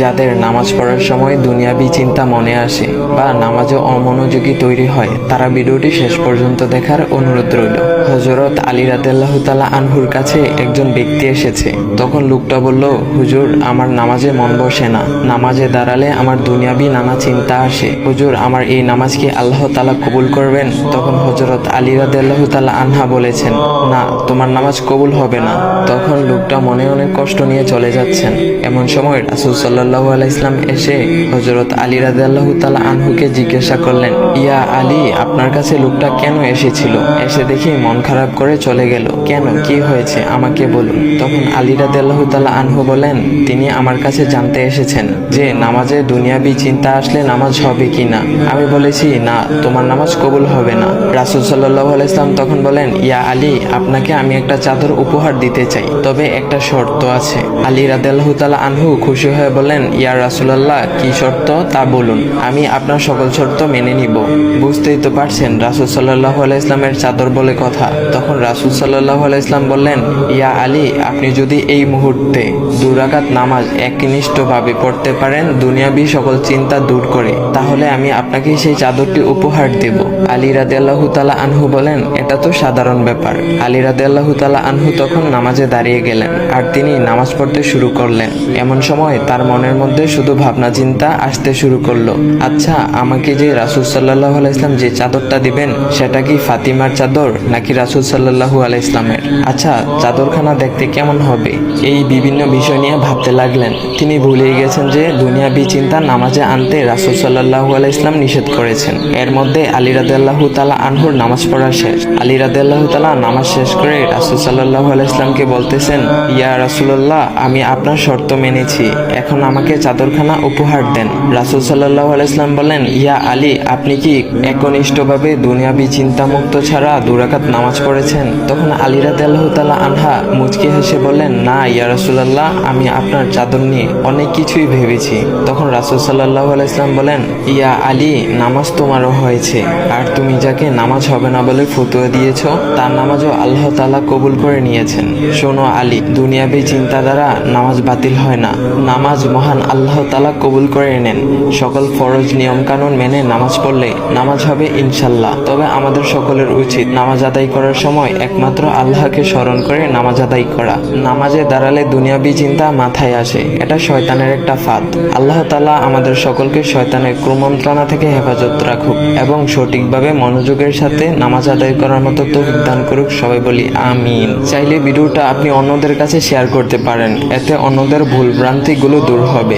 যাদের নামাজ পড়ার সময় দুনিয়াবি চিন্তা মনে আসে বা নামাজে অমনোযোগী তৈরি হয়, তারা ভিডিওটি শেষ পর্যন্ত দেখার অনুরোধ রইল। হযরত আলী রাদিয়াল্লাহু তাআলা আনহুর কাছে একজন ব্যক্তি এসেছে। তখন লোকটা বলল, হুজুর, আমার নামাজে মন বসে না। নামাজে দাঁড়ালে আমার দুনিয়াবি নানা চিন্তা আসে। হুজুর, আমার এই নামাজ কি আল্লাহ তাআলা কবুল করবেন? তখন হযরত আলী রাদিয়াল্লাহু তাআলা আনহা বলেছেন, না, তোমার নামাজ কবুল হবে না। তখন লোকটা মনে অনেক কষ্ট নিয়ে চলে যাচ্ছেন। এমন সময় রাসূল সাল্লাল্লাহু আলাইহি ওয়াসাল্লাম এসে হযরত আলী রাদিয়াল্লাহু তাআলা আনহুকে জিজ্ঞাসা করলেন, ইয়া আলী, আপনার কাছে লোকটা কেন এসেছিল? এসে দেখি মন খারাপ করে চলে গেল। কেন, কি হয়েছে আমাকে বলুন। তখন আলী রাদিয়াল্লাহু তাআলা আনহু বলেন, তিনি আমার কাছে জানতে এসেছেন যে নামাজে দুনিয়াবি চিন্তা আসলে নামাজ হবে কিনা। আমি বলেছি, না, তোমার নামাজ কবুল হবে না। রাসূল সাল্লাল্লাহু আলাইহি ওয়াসাল্লাম তখন বলেন, ইয়া আলী, আপনাকে আমি একটা চাদর উপহার দিতে চাই, তবে একটা শর্ত আছে। আলী রাদিয়াল্লাহু তাআলা আনহু খুশি হয়ে বলেন, ইয়া রাসূলুল্লাহ, কি শর্ত তা বলুন, আমি আপনার সকল শর্ত মেনে নিব। বুঝতেই তো পারছেন রাসূল সাল্লাল্লাহু আলাইহি ওয়াসাল্লামের চাদর বলে কথা। তখন রাসূল সাল্লাল্লাহু আলাইহি ওয়াসাল্লাম বললেন, ইয়া আলী, আপনি যদি এই মুহূর্তে 2 রাকাত নামাজ একনিষ্ঠভাবে পড়তে পারেন দুনিয়াবি সকল চিন্তা দূর করে, তাহলে আমি আপনাকে সেই চাদরটি উপহার দেব। আলী রাদিয়াল্লাহু তাআলা আনহু বলেন, এটা তো সাধারণ ব্যাপার। আলী রাদিয়াল্লাহু তাআলা আনহু তখন নামাজে দাঁড়িয়ে গেলেন আর তিনি নামাজ পড়তে শুরু করলেন। এমন সময় তার মনের মধ্যে শুধু ভাবনা চিন্তা আসতে শুরু করলো, আচ্ছা, আমাকে যে রাসূল সাল্লাল্লাহু আলাইহি ওয়াসাল্লাম যে চাদরটা দিবেন সেটা কি ফাতিমার চাদর নাকি রাসূল সাল্লাল্লাহু আলাইহি ওয়াসাল্লামের? আচ্ছা, চাদরখানা দেখতে কেমন হবে? এই বিভিন্ন বিষয় নিয়ে ভাবতে লাগলেন। তিনি ভুলেই গেছেন যে দুনিয়াবি চিন্তা নামাজে আনতে রাসূল সাল্লাল্লাহু আলাইহি ওয়াসাল্লাম নিষেধ করেছেন। এর মধ্যে আলী রাদিয়াল্লাহু তাআলা আনহুর নামাজ পড়া শেষ। আলী রাদিয়াল্লাহু তাআলা নামাজ শেষ করে রাসূল সাল্লাল্লাহু আলাইহি ওয়াসাল্লামকে বলতেছেন, ইয়া রাসূলুল্লাহ, আমি আপনার শর্ত মেনেছি, এখন আমাকে চাদরখানা উপহার দেন। রাসূল সাল্লাল্লাহু আলাইহি ওয়াসাল্লাম বলেন, ইয়া আলী, আপনি কি একনিষ্ঠভাবে দুনিয়াবি চিন্তামুক্ত ছাড়া 2 রাকাত নামাজ পড়েছেন? তখন আলী রাদিয়াল্লাহু তাআলা আনহা মুচকি হেসে বললেন, না ইয়া রাসূলুল্লাহ, আমি আপনার চাদর নিয়ে অনেক কিছুই ভেবেছি। তখন রাসূল সাল্লাল্লাহু আলাইহি ওয়াসাল্লাম বলেন, ইয়া আলী, নামাজ তোমারও হয়েছে, আর তুমি যাকে নামাজ হবে না বলে ফতোয়া দিয়েছো তার নামাজও আল্লাহ তাআলা কবুল করে নিয়েছেন। শোনো আলী, দুনিয়াবি চিন্তা দ্বারা নামাজ বাতিল হয় না, নামাজ মহান আল্লাহ তাআলা কবুল করে নেন। সকল ফরজ নিয়ম কানুন মেনে নামাজ পড়লে নামাজ হবে ইনশাল্লাহ। তবে আমাদের সকলের উচিত নামাজ আদায় করার সময় একমাত্র আল্লাহকে স্মরণ করে নামাজ আদায় করা। নামাজে দাঁড়ালে দুনিয়াবি চিন্তা মাথায় আসে, এটা শয়তানের একটা ফাঁদ। আল্লাহ তাআলা আমাদের সকলকে শয়তানের কুমন্ত্রণা থেকে হেফাজত রাখুক এবং সঠিকভাবে মনোযোগের সাথে নামাজ আদায় করার মতো তৌফিক দান করুক। সবাই বলি আমিন। চাইলে ভিডিওটা আপনি অন্যদের কাছে শেয়ার করতে পারেন, এতে অন্যদের ভুল ভ্রান্তিগুলো দূর হবে।